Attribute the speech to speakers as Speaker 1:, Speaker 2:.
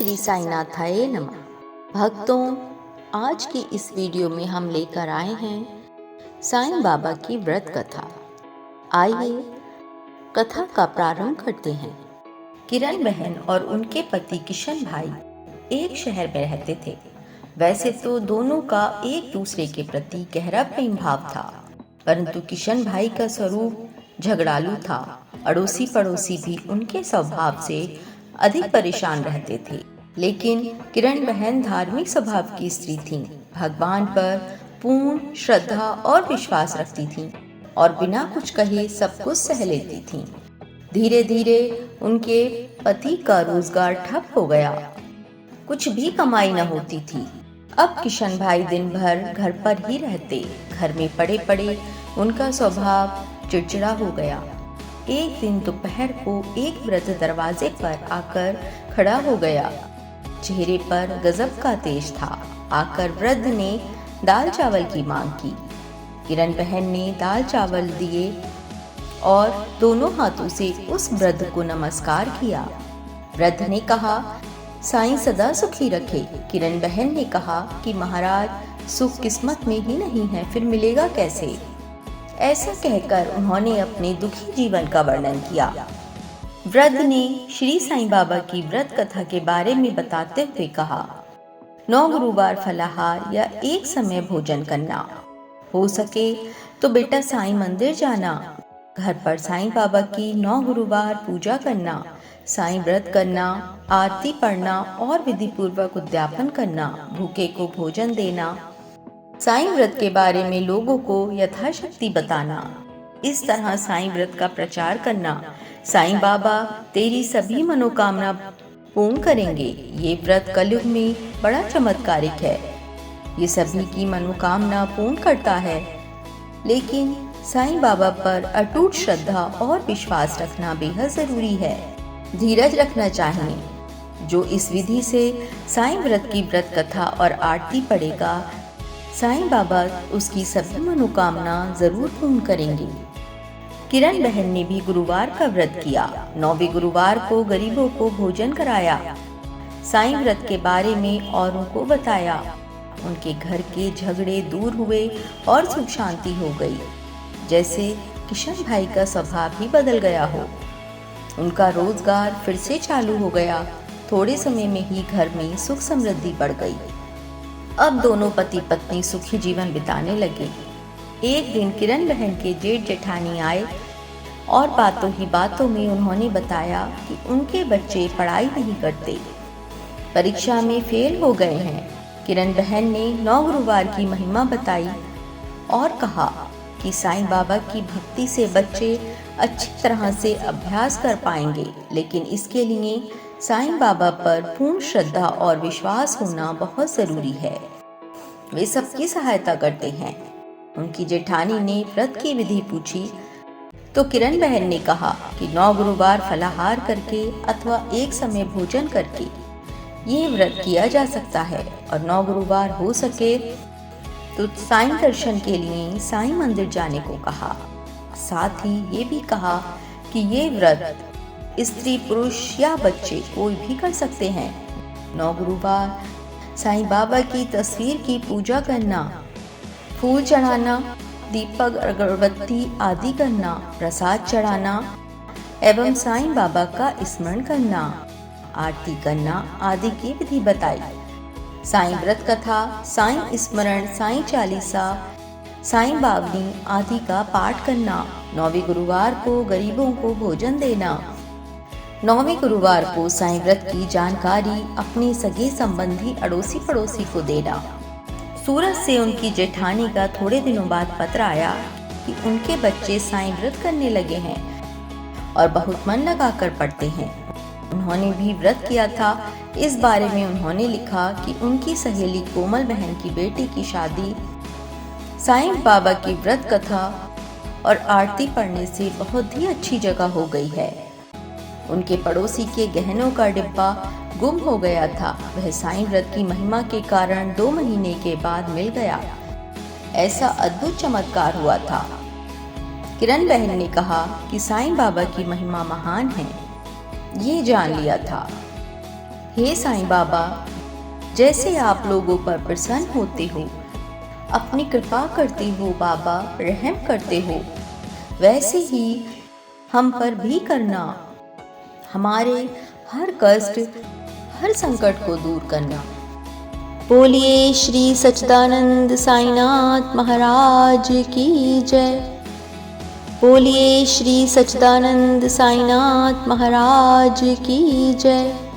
Speaker 1: श्री साईनाथाय नमः। भक्तों, आज की इस वीडियो में हम लेकर आए हैं साईं बाबा की व्रत कथा। आइए कथा का प्रारंभ करते हैं। किरण बहन और उनके पति किशन भाई एक शहर में रहते थे। वैसे तो दोनों का एक दूसरे के प्रति गहरा प्रेम भाव था, परंतु किशन भाई का स्वरूप झगड़ालू था। अड़ोसी पड़ोसी भी उनके स्वभाव से अधिक परेशान रहते थे। लेकिन किरण बहन धार्मिक स्वभाव की स्त्री थीं, भगवान पर पूर्ण श्रद्धा और विश्वास रखती थीं और बिना कुछ कहे सब कुछ सह लेती थीं। धीरे धीरे उनके पति का रोजगार ठप हो गया, कुछ भी कमाई न होती थी। अब किशन भाई दिन भर घर पर ही रहते। घर में पड़े पड़े उनका स्वभाव चिड़चिड़ा हो गया। एक दिन दोपहर को एक वृद्ध दरवाजे पर आकर खड़ा हो गया। चेहरे पर गजब का तेज था। आकर वृद्ध ने दाल चावल की मांग की। किरण बहन ने दाल चावल दिए और दोनों हाथों से उस वृद्ध को नमस्कार किया। वृद्ध ने कहा, साईं सदा सुखी रखे। किरण बहन ने कहा कि महाराज, सुख किस्मत में ही नहीं है, फिर मिलेगा कैसे? ऐसा कहकर उन्होंने अपने दुखी जीवन का वर्णन किया। वृद्ध ने श्री साईं बाबा की व्रत कथा के बारे में बताते हुए कहा, 9 गुरुवार फलाहार या एक समय भोजन करना, हो सके तो बेटा साईं मंदिर जाना, घर पर साईं बाबा की 9 गुरुवार पूजा करना, साईं व्रत करना, आरती पढ़ना और विधि पूर्वक उद्यापन करना, भूखे को भोजन देना, साईं व्रत के बारे में लोगों को यथाशक्ति बताना, इस तरह साईं व्रत का प्रचार करना। साईं बाबा तेरी सभी मनोकामना पूर्ण करेंगे। ये व्रत कलयुग में बड़ा चमत्कारिक है, ये सभी की मनोकामना पूर्ण करता है। लेकिन साईं बाबा पर अटूट श्रद्धा और विश्वास रखना बेहद जरूरी है। धीरज रखना चाहिए। जो इस विधि से साईं व्रत की व्रत कथा और आरती पढ़ेगा, साईं बाबा उसकी सभी मनोकामना जरूर पूर्ण करेंगे। किरण बहन ने भी गुरुवार का व्रत किया। 9वें गुरुवार को गरीबों को भोजन कराया, साईं व्रत के बारे में औरों को बताया। उनके घर के झगड़े दूर हुए और सुख शांति हो गई, जैसे किशन भाई का स्वभाव ही बदल गया हो। उनका रोजगार फिर से चालू हो गया। थोड़े समय में ही घर में सुख समृद्धि बढ़ गई। अब दोनों पति पत्नी सुखी जीवन बिताने लगे। एक दिन किरण बहन के जेठ जेठानी आए और बातों ही बातों में उन्होंने बताया कि उनके बच्चे पढ़ाई नहीं करते, परीक्षा में फेल हो गए हैं। किरण बहन ने 9 गुरुवार की महिमा बताई और कहा कि साईं बाबा की भक्ति से बच्चे अच्छी तरह से अभ्यास कर पाएंगे, लेकिन इसके लिए साईं बाबा पर पूर्ण श्रद्धा और विश्वास होना बहुत जरूरी है। वे सबकी सहायता करते हैं। उनकी जेठानी ने व्रत की विधि पूछी तो किरण बहन ने कहा कि 9 गुरुवार फलाहार करके अथवा एक समय भोजन करके ये व्रत किया जा सकता है, और 9 गुरुवार हो सके तो साईं दर्शन के लिए साईं मंदिर जाने को कहा। साथ ही ये भी कहा कि ये व्रत स्त्री पुरुष या बच्चे कोई भी कर सकते हैं। 9 गुरुवार साईं बाबा की तस्वीर की पूजा करना, फूल चढ़ाना, दीपक अगरबत्ती आदि करना, प्रसाद चढ़ाना एवं साईं बाबा का स्मरण करना, आरती करना आदि की विधि बताई। साईं व्रत कथा, साईं स्मरण, साईं चालीसा, साईं बावनी आदि का पाठ करना, 9वें गुरुवार को गरीबों को भोजन देना, 9वें गुरुवार को साईं व्रत की जानकारी अपने सगे संबंधी अड़ोसी पड़ोसी को देना। सूरत से उनकी जेठानी का थोड़े दिनों बाद पत्र आया कि उनके बच्चे साईं व्रत करने लगे हैं और बहुत मन लगाकर पढ़ते हैं। उन्होंने भी व्रत किया था। इस बारे में उन्होंने लिखा कि उनकी सहेली कोमल बहन की बेटी की शादी साईं बाबा की व्रत कथा और आरती पढ़ने से बहुत ही अच्छी जगह हो गई है। उनके पड़ोसी के गहनों का डिब्बा गुम हो गया था। वह साईं व्रत की महिमा के कारण 2 महीने के बाद मिल गया। ऐसा अद्भुत चमत्कार हुआ था। किरण बहन ने कहा कि साईं बाबा की महिमा महान है, ये जान लिया था। हे साईं बाबा, जैसे आप लोगों पर प्रसन्न होते हो, अपनी कृपा करते हो बाबा, रहम करते हो, वैसे ही हम पर भी करना। हमारे हर कष्ट, हर संकट को दूर करना। बोलिए श्री सच्चिदानंद साईनाथ महाराज की जय। बोलिए श्री सच्चिदानंद साईनाथ महाराज की जय।